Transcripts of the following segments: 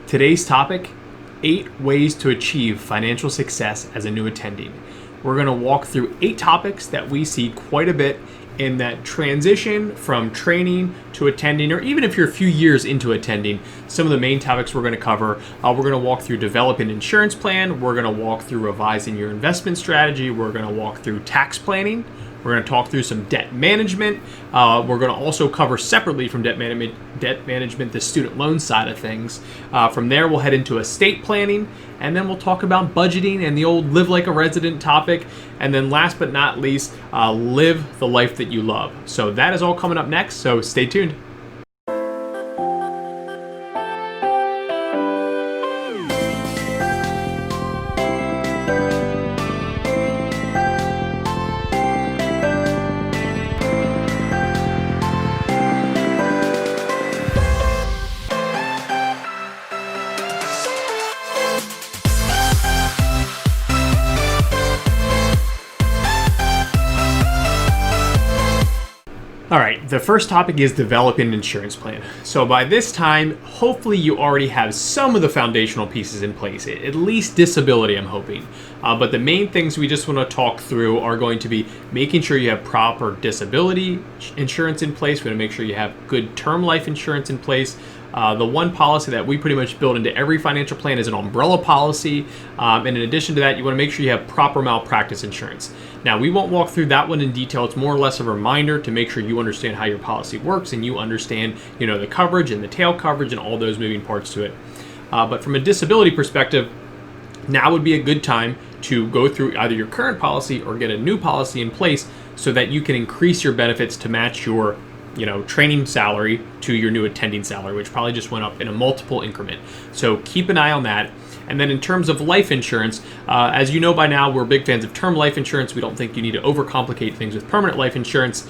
Today's topic, 8 ways to achieve financial success as a new attending. We're going to walk through 8 topics that we see quite a bit in that transition from training to attending, or even if you're a few years into attending. Some of the main topics we're going to cover, we're going to walk through developing an insurance plan, we're going to walk through revising your investment strategy, we're going to walk through tax planning, we're going to talk through some debt management. We're going to also cover separately from debt management, the student loan side of things. From there, we'll head into estate planning, and then we'll talk about budgeting and the old live like a resident topic. And then last but not least, live the life that you love. So that is all coming up next, so stay tuned. All right, the first topic is developing an insurance plan. So by this time, hopefully you already have some of the foundational pieces in place, at least disability, I'm hoping. But the main things we just want to talk through are going to be making sure you have proper disability insurance in place. We want to make sure you have good term life insurance in place. The one policy that we pretty much build into every financial plan is an umbrella policy. And in addition to that, you want to make sure you have proper malpractice insurance. Now, we won't walk through that one in detail. It's more or less a reminder to make sure you understand how your policy works and you understand, the coverage and the tail coverage and all those moving parts to it. But from a disability perspective, now would be a good time to go through either your current policy or get a new policy in place so that you can increase your benefits to match your training salary to your new attending salary, which probably just went up in a multiple increment. So keep an eye on that. And then in terms of life insurance, as you know by now, we're big fans of term life insurance. We don't think you need to overcomplicate things with permanent life insurance.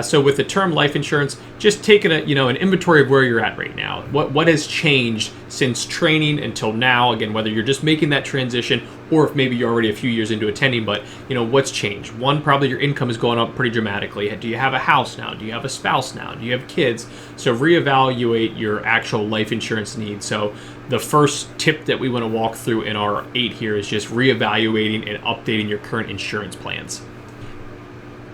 So with the term life insurance, just take an inventory of where you're at right now. What has changed since training until now? Again, whether you're just making that transition or if maybe you're already a few years into attending, but what's changed? One, probably your income is going up pretty dramatically. Do you have a house now? Do you have a spouse now? Do you have kids? So reevaluate your actual life insurance needs. So the first tip that we want to walk through in our 8 here is just reevaluating and updating your current insurance plans.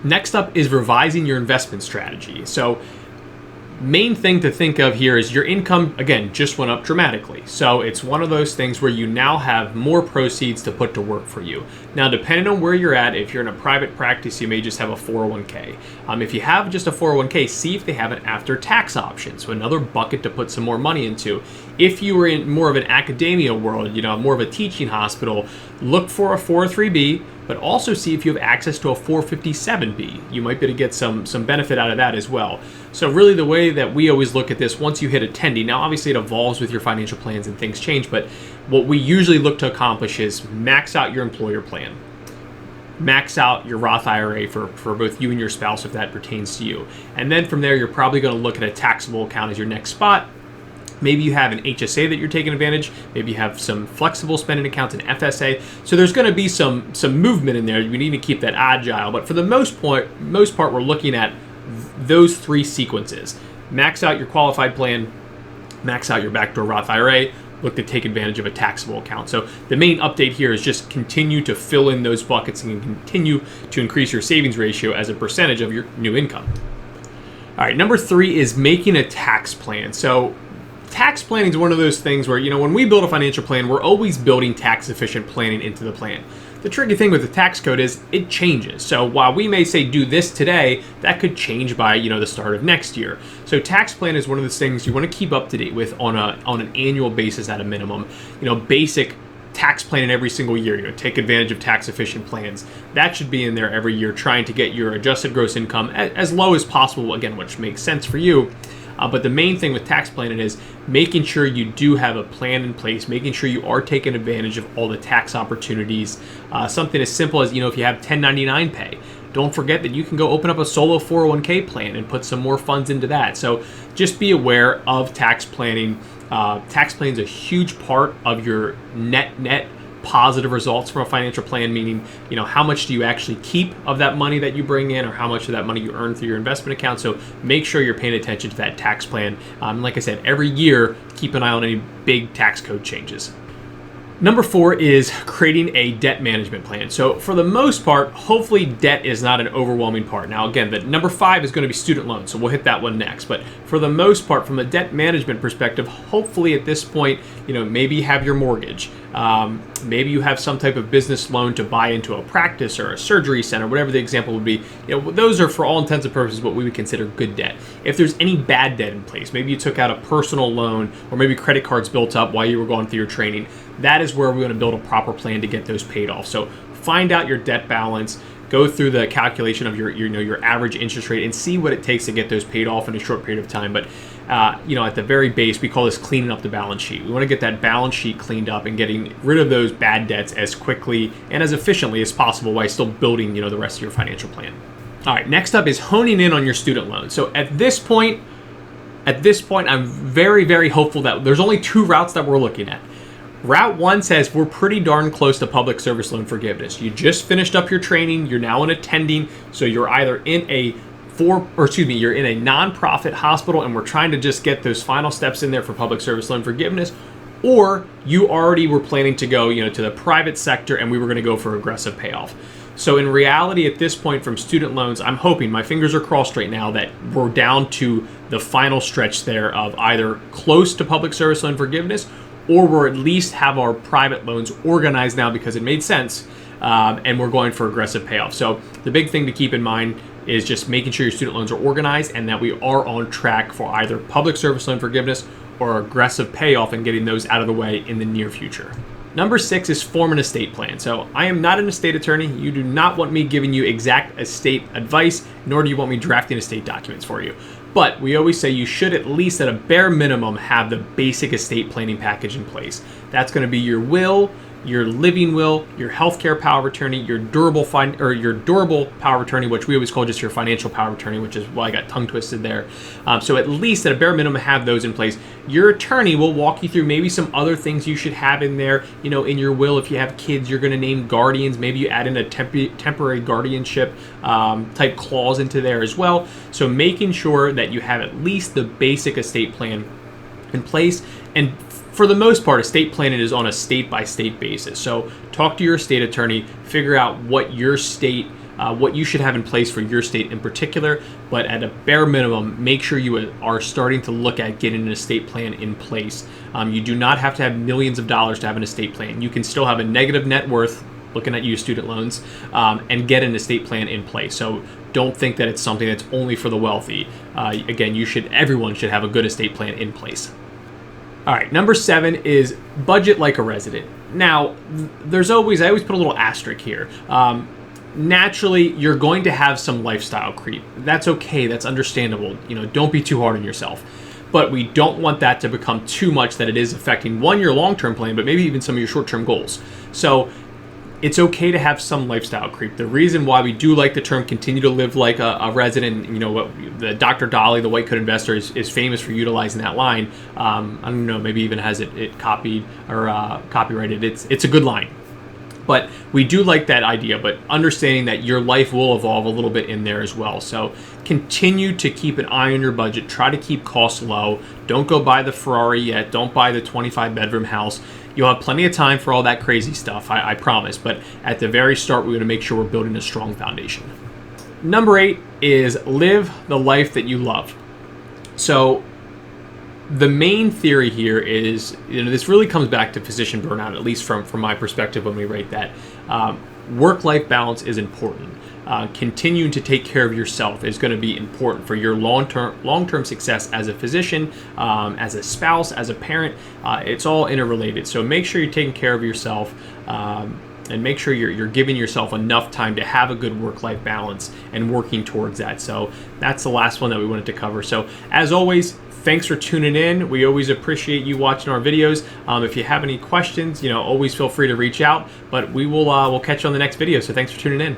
Next up is revising your investment strategy. So main thing to think of here is your income, again, just went up dramatically. So it's one of those things where you now have more proceeds to put to work for you. Now, depending on where you're at, if you're in a private practice, you may just have a 401k. If you have just a 401k, see if they have an after-tax option, so another bucket to put some more money into. If you were in more of an academia world, more of a teaching hospital, look for a 403b, but also see if you have access to a 457b. You might be able to get some benefit out of that as well. So really the way that we always look at this, once you hit attending, now obviously it evolves with your financial plans and things change, but what we usually look to accomplish is max out your employer plan. Max out your Roth IRA for both you and your spouse if that pertains to you. And then from there, you're probably going to look at a taxable account as your next spot. Maybe you have an HSA that you're taking advantage. Maybe you have some flexible spending accounts, an FSA. So there's going to be some movement in there. You need to keep that agile. But for the most part, we're looking at those 3 sequences. Max out your qualified plan, max out your backdoor Roth IRA, look to take advantage of a taxable account. So the main update here is just continue to fill in those buckets and continue to increase your savings ratio as a percentage of your new income. All right, number 3 is making a tax plan. So tax planning is one of those things where, when we build a financial plan, we're always building tax efficient planning into the plan. The tricky thing with the tax code is it changes. So while we may say do this today, that could change by, the start of next year. So tax plan is one of those things you want to keep up to date with on an annual basis at a minimum. Basic tax planning every single year, take advantage of tax efficient plans. That should be in there every year, trying to get your adjusted gross income as low as possible, again, which makes sense for you. But the main thing with tax planning is making sure you do have a plan in place, making sure you are taking advantage of all the tax opportunities. Something as simple as, if you have 1099 pay, don't forget that you can go open up a solo 401k plan and put some more funds into that. So just be aware of tax planning. Tax planning is a huge part of your net positive results from a financial plan, meaning, how much do you actually keep of that money that you bring in, or how much of that money you earn through your investment account. So make sure you're paying attention to that tax plan. Like I said, every year, keep an eye on any big tax code changes. Number 4 is creating a debt management plan. So for the most part, hopefully debt is not an overwhelming part. Now again, the number 5 is going to be student loans, so we'll hit that one next. But for the most part, from a debt management perspective, hopefully at this point, maybe you have your mortgage. Maybe you have some type of business loan to buy into a practice or a surgery center, whatever the example would be. Those are for all intents and purposes what we would consider good debt. If there's any bad debt in place, maybe you took out a personal loan, or maybe credit cards built up while you were going through your training, that is where we're going to build a proper plan to get those paid off. So find out your debt balance, go through the calculation of your average interest rate, and see what it takes to get those paid off in a short period of time. But at the very base, we call this cleaning up the balance sheet. We want to get that balance sheet cleaned up and getting rid of those bad debts as quickly and as efficiently as possible while still building the rest of your financial plan. All right, next up is honing in on your student loan. So at this point, I'm very, very hopeful that there's only 2 routes that we're looking at. Route 1 says we're pretty darn close to public service loan forgiveness. You just finished up your training, you're now an attending, so you're either in you're in a nonprofit hospital and we're trying to just get those final steps in there for public service loan forgiveness, or you already were planning to go, to the private sector and we were going to go for aggressive payoff. So in reality, at this point from student loans, I'm hoping, my fingers are crossed right now, that we're down to the final stretch there of either close to public service loan forgiveness, or we're at least have our private loans organized now because it made sense, and we're going for aggressive payoff. So the big thing to keep in mind is just making sure your student loans are organized and that we are on track for either public service loan forgiveness or aggressive payoff and getting those out of the way in the near future. Number 6 is form an estate plan. So I am not an estate attorney. You do not want me giving you exact estate advice, nor do you want me drafting estate documents for you. But we always say you should at least at a bare minimum have the basic estate planning package in place. That's going to be your will, your living will, your healthcare power of attorney, your durable power of attorney, which we always call just your financial power of attorney, which is why I got tongue twisted there. So at least at a bare minimum have those in place. Your attorney will walk you through maybe some other things you should have in there. In your will, if you have kids, you're going to name guardians. Maybe you add in a temporary guardianship type clause into there as well. So making sure that you have at least the basic estate plan in place. And for the most part, estate planning is on a state-by-state basis. So talk to your estate attorney, figure out what your state, what you should have in place for your state in particular. But at a bare minimum, make sure you are starting to look at getting an estate plan in place. You do not have to have millions of dollars to have an estate plan. You can still have a negative net worth, looking at you student loans, and get an estate plan in place. So don't think that it's something that's only for the wealthy. Again, everyone should have a good estate plan in place. All right, number 7 is budget like a resident. Now, I always put a little asterisk here. Naturally, you're going to have some lifestyle creep. That's okay, that's understandable. Don't be too hard on yourself. But we don't want that to become too much that it is affecting, one, your long-term plan, but maybe even some of your short-term goals. So it's okay to have some lifestyle creep. The reason why we do like the term continue to live like a resident, what the Dr. Dolly, the white coat investor, is famous for utilizing that line. I don't know, maybe even has it copied or copyrighted. It's a good line. But we do like that idea, but understanding that your life will evolve a little bit in there as well. So continue to keep an eye on your budget. Try to keep costs low. Don't go buy the Ferrari yet. Don't buy the 25-bedroom house. You'll have plenty of time for all that crazy stuff, I promise. But at the very start, we're going to make sure we're building a strong foundation. Number 8 is live the life that you love. So the main theory here is, this really comes back to physician burnout, at least from my perspective when we rate that. Work-life balance is important. Continuing to take care of yourself is going to be important for your long-term success as a physician, as a spouse, as a parent. It's all interrelated. So make sure you're taking care of yourself, and make sure you're giving yourself enough time to have a good work-life balance and working towards that. So that's the last one that we wanted to cover. So as always, thanks for tuning in. We always appreciate you watching our videos. If you have any questions, always feel free to reach out. But we'll catch you on the next video. So thanks for tuning in.